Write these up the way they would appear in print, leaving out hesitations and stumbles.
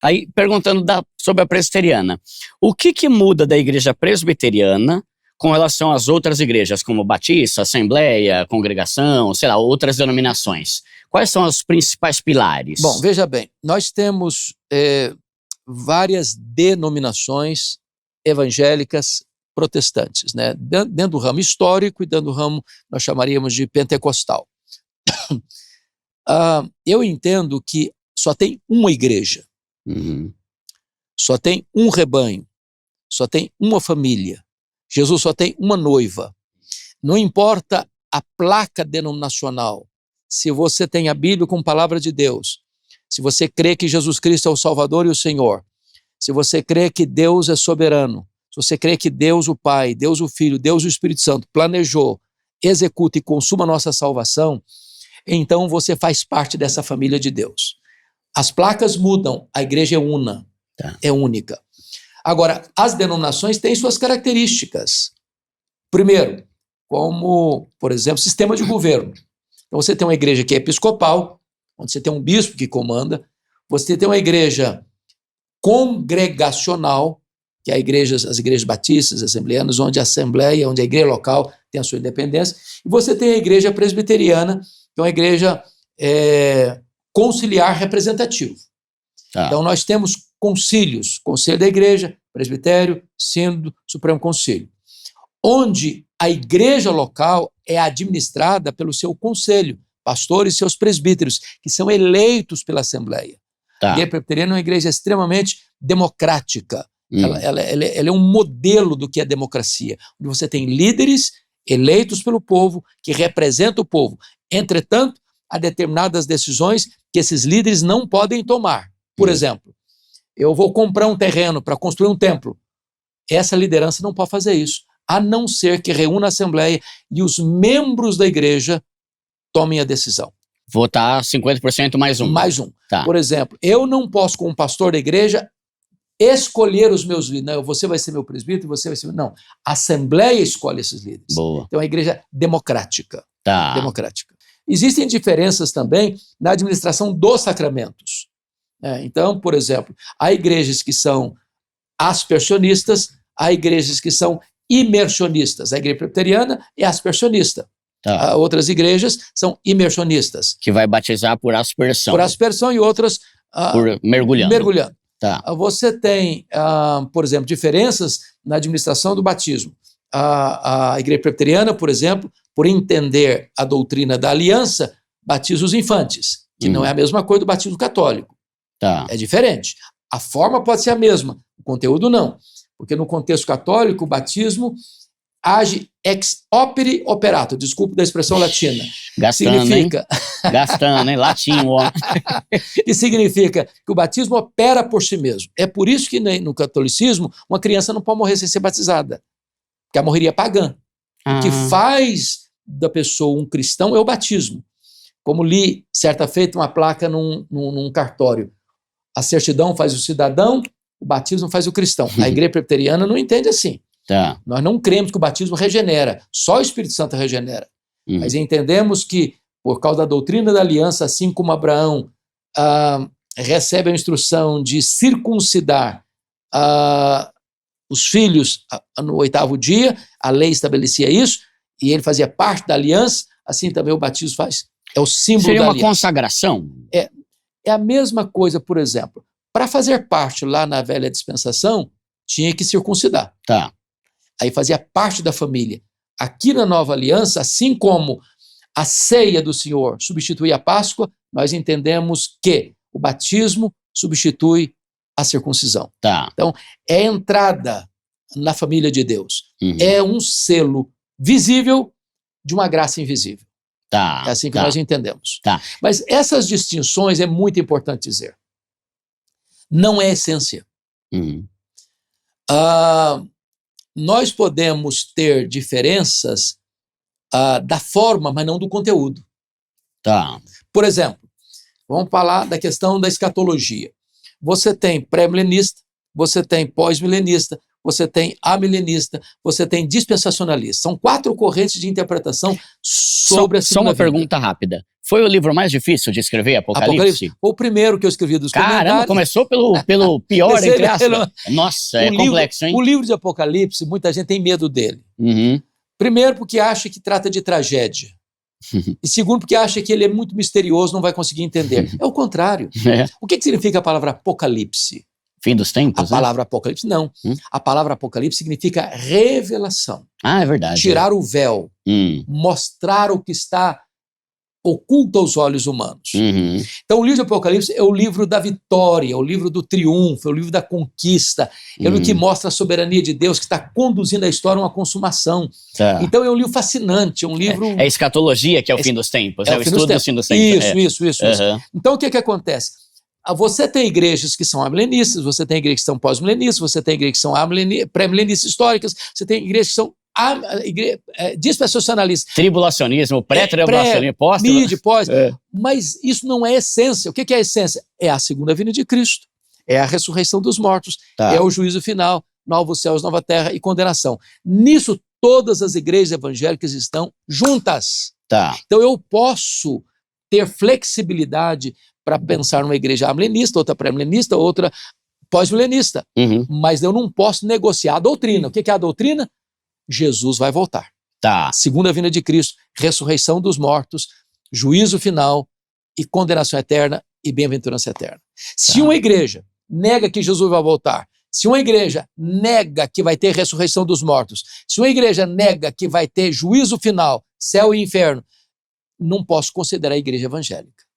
Aí, perguntando sobre a presbiteriana, o que muda da igreja presbiteriana com relação às outras igrejas, como Batista, Assembleia, Congregação, sei lá, outras denominações? Quais são os principais pilares? Bom, veja bem, nós temos várias denominações evangélicas protestantes, né? Dentro do ramo histórico e dentro do ramo, nós chamaríamos de pentecostal. Eu entendo que só tem uma igreja, só tem um rebanho, só tem uma família. Jesus só tem uma noiva. Não importa a placa denominacional, se você tem a Bíblia com palavra de Deus, se você crê que Jesus Cristo é o Salvador e o Senhor, se você crê que Deus é soberano, se você crê que Deus o Pai, Deus o Filho, Deus o Espírito Santo planejou, executa e consuma a nossa salvação, então você faz parte dessa família de Deus. As placas mudam, a igreja é una, é única. Agora, as denominações têm suas características. Primeiro, como, por exemplo, sistema de governo. Então você tem uma igreja que é episcopal, onde você tem um bispo que comanda, você tem uma igreja congregacional, que é as igrejas batistas, assembleanas, onde a assembleia, onde a igreja local tem a sua independência, e você tem a igreja presbiteriana, que é uma igreja conciliar representativo. Então nós temos concílios, conselho da igreja, presbitério, sínodo, supremo concílio, onde a igreja local é administrada pelo seu conselho, pastores e seus presbíteros, que são eleitos pela assembleia. A igreja presbiteriana é uma igreja extremamente democrática. Ela é um modelo do que é democracia, onde você tem líderes eleitos pelo povo, que representam o povo. Entretanto, há determinadas decisões que esses líderes não podem tomar. Por exemplo, eu vou comprar um terreno para construir um templo. Essa liderança não pode fazer isso, a não ser que reúna a assembleia e os membros da igreja tomem a decisão. Votar 50% mais um. Mais um. Por exemplo, eu não posso, como pastor da igreja, escolher os meus líderes. Não, você vai ser meu presbítero, você vai ser meu... Não, a assembleia escolhe esses líderes. Boa. Então é uma igreja democrática. Democrática. Existem diferenças também na administração dos sacramentos. Então, por exemplo, há igrejas que são aspersionistas, há igrejas que são imersionistas. A igreja presbiteriana é aspersionista. Outras igrejas são imersionistas. Que vai batizar por aspersão. Por aspersão e outras... por mergulhando. Você tem, por exemplo, diferenças na administração do batismo. A igreja presbiteriana, por exemplo, por entender a doutrina da aliança, batiza os infantes, que não é a mesma coisa do batismo católico. É diferente. A forma pode ser a mesma, o conteúdo não. Porque no contexto católico, o batismo age ex opere operato, desculpe da expressão latina. Gastando, significa... hein? Gastando, hein? Latim, ó. E significa que o batismo opera por si mesmo. É por isso que no catolicismo, uma criança não pode morrer sem ser batizada, porque ela morreria pagã. O que faz da pessoa um cristão é o batismo. Como li certa feita uma placa num cartório. A certidão faz o cidadão, o batismo faz o cristão. A igreja presbiteriana não entende assim. Nós não cremos que o batismo regenera, só o Espírito Santo regenera. Mas entendemos que, por causa da doutrina da aliança, assim como Abraão recebe a instrução de circuncidar os filhos no 8º dia, a lei estabelecia isso, e ele fazia parte da aliança, assim também o batismo faz. É o símbolo da aliança. Seria uma consagração? É a mesma coisa, por exemplo, para fazer parte lá na velha dispensação, tinha que circuncidar. Aí fazia parte da família. Aqui na nova aliança, assim como a ceia do Senhor substitui a Páscoa, nós entendemos que o batismo substitui a circuncisão. Então, é entrada na família de Deus. É um selo visível de uma graça invisível. É assim que nós entendemos. Mas essas distinções é muito importante dizer. Não é essência. Nós podemos ter diferenças da forma, mas não do conteúdo. Por exemplo, vamos falar da questão da escatologia. Você tem pré-milenista, você tem pós-milenista, você tem amilenista, você tem dispensacionalista. São 4 correntes de interpretação sobre a segunda Só uma vinda. pergunta rápida. Foi o livro mais difícil de escrever, Apocalipse? O primeiro que eu escrevi dos comentários. Caramba, começou pelo pior, entre aspas. Nossa, é complexo, hein? O livro de Apocalipse, muita gente tem medo dele. Uhum. Primeiro, porque acha que trata de tragédia. E segundo, porque acha que ele é muito misterioso, não vai conseguir entender. É o contrário. O que significa a palavra Apocalipse? Fim dos tempos, A palavra Apocalipse, não. A palavra Apocalipse significa revelação. Ah, é verdade. Tirar o véu. Mostrar o que está oculto aos olhos humanos. Uhum. Então o livro de Apocalipse é o livro da vitória, é o livro do triunfo, é o livro da conquista, é o livro que mostra a soberania de Deus, que está conduzindo a história a uma consumação. Tá. Então é um livro fascinante, é um livro... É escatologia que é o fim dos tempos, é o estudo do fim dos tempos. Isso. Uhum. Então o que acontece? Você tem igrejas que são amilenistas, você tem igrejas que são pós-milenistas, você tem igrejas que são pré-milenistas históricas, você tem igrejas que são dispensacionalistas. Tribulacionismo, pré-tribulacionismo, pós. Mas isso não é essência. O que é a essência? É a segunda vinda de Cristo, é a ressurreição dos mortos, é o juízo final, novos céus, nova terra e condenação. Nisso, todas as igrejas evangélicas estão juntas. Tá. Então eu posso ter flexibilidade para pensar numa igreja amilenista, outra pré-milenista, outra pós-milenista. Mas eu não posso negociar a doutrina. O que é a doutrina? Jesus vai voltar. Tá. Segunda vinda de Cristo, ressurreição dos mortos, juízo final e condenação eterna e bem-aventurança eterna. Se uma igreja nega que Jesus vai voltar, se uma igreja nega que vai ter ressurreição dos mortos, se uma igreja nega que vai ter juízo final, céu e inferno, não posso considerar a igreja evangélica.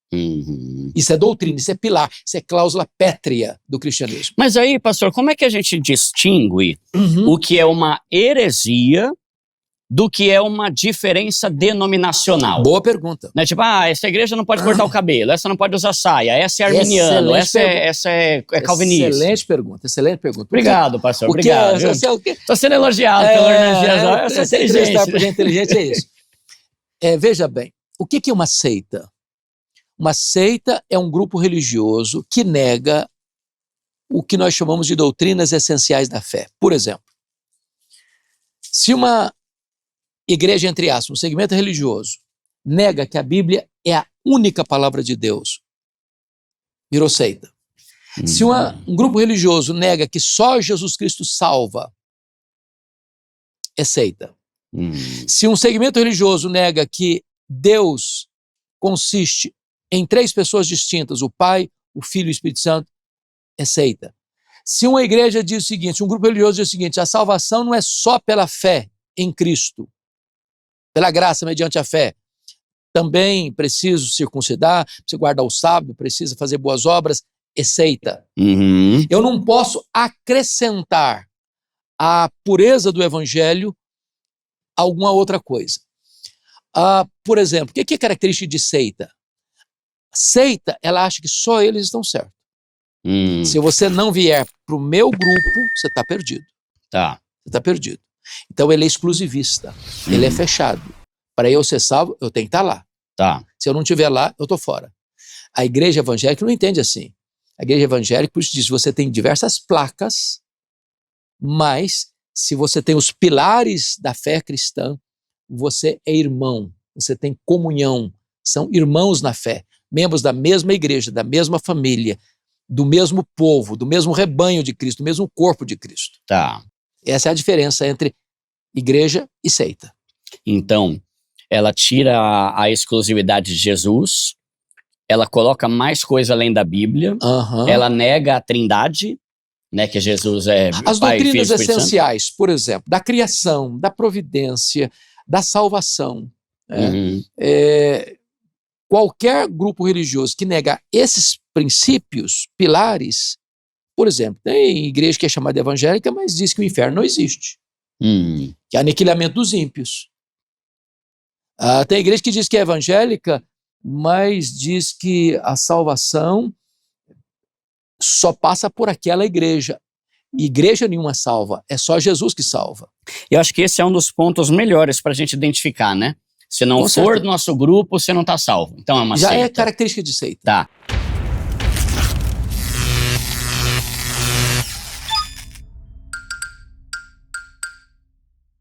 Isso é doutrina, isso é pilar, isso é cláusula pétrea do cristianismo. Mas aí, pastor, como é que a gente distingue o que é uma heresia do que é uma diferença denominacional? Boa pergunta. Né? Tipo, essa igreja não pode cortar o cabelo, essa não pode usar saia, essa é arminiano, essa é calvinista. Excelente pergunta. Obrigado, pastor, obrigado. Estou sendo elogiado pela energia. Eu sou inteligente. Inteligente é isso. Veja bem, o que é uma seita? Uma seita é um grupo religioso que nega o que nós chamamos de doutrinas essenciais da fé. Por exemplo, se uma igreja, entre aspas, um segmento religioso, nega que a Bíblia é a única palavra de Deus, virou seita. Se um grupo religioso nega que só Jesus Cristo salva, é seita. Se um segmento religioso nega que Deus consiste em 3 pessoas distintas, o Pai, o Filho e o Espírito Santo, é seita. Se uma igreja diz o seguinte, um grupo religioso diz o seguinte, a salvação não é só pela fé em Cristo, pela graça mediante a fé, também preciso circuncidar, preciso guardar o sábado, preciso fazer boas obras, é seita. Eu não posso acrescentar à pureza do evangelho alguma outra coisa. Por exemplo, o que é característica de seita? Seita, ela acha que só eles estão certos. Se você não vier para o meu grupo, você está perdido. Tá. Você está perdido. Então ele é exclusivista, ele é fechado. Para eu ser salvo, eu tenho que estar lá. Tá. Se eu não estiver lá, eu estou fora. A igreja evangélica não entende assim. A igreja evangélica, por isso diz, você tem diversas placas, mas se você tem os pilares da fé cristã, você é irmão, você tem comunhão, são irmãos na fé, membros da mesma igreja, da mesma família, do mesmo povo, do mesmo rebanho de Cristo, do mesmo corpo de Cristo. Tá. Essa é a diferença entre igreja e seita. Então, ela tira a exclusividade de Jesus, ela coloca mais coisa além da Bíblia, ela nega a trindade, né, que Jesus é as Pai, doutrinas Filho, essenciais, por exemplo, da criação, da providência, da salvação. Qualquer grupo religioso que nega esses princípios, pilares, por exemplo, tem igreja que é chamada evangélica, mas diz que o inferno não existe, que é aniquilamento dos ímpios. Tem igreja que diz que é evangélica, mas diz que a salvação só passa por aquela igreja. Igreja nenhuma salva, é só Jesus que salva. Eu acho que esse é um dos pontos melhores para a gente identificar, né? Se não for do nosso grupo, você não está salvo. Então é uma seita. Já é característica de seita. Tá.